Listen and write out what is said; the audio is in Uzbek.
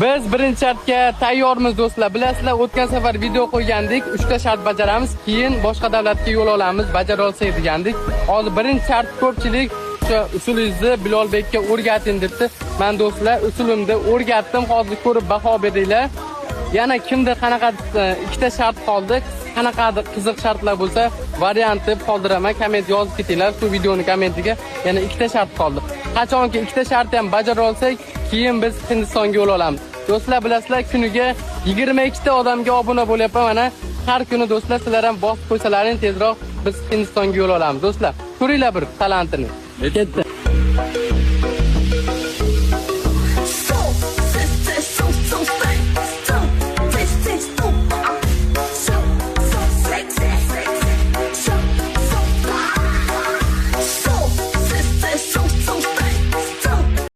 Biz birinchi shartga tayyormiz do'stlar. Bilasizlar, o'tgan safar video qo'ygandik. 3 ta shart bajaramiz, keyin boshqa davlatga yo'l olamiz, bajara olsak degandik. Hozir birinchi shart ko'pchilik o'sha usulingizni Bilolbekka o'rgating debdi. Men do'stlar usulimni o'rgatdim. Hozir ko'rib baho beringlar. Yana kimdir qanaqa ikkita shart qoldi, qanaqadir qiziq shartlar bo'lsa, variantni qoldiraman, komment yozib ketinglar. Shu videoning kommentiga yana ikkita shart qoldi. Qachonki ikkita shartni ham bajara olsak, keyin biz Hindistonga yo'l olamiz. Do'stlar, bilasizlar, kuniga 22 ta odamga obuna bo'lyapman. Mana har kuni do'stlar, sizlar ham bosib qo'ysalaring, tezroq biz Hindistonga yo'l olamiz. Do'stlar, ko'ringlar bir talantini. Ketdi.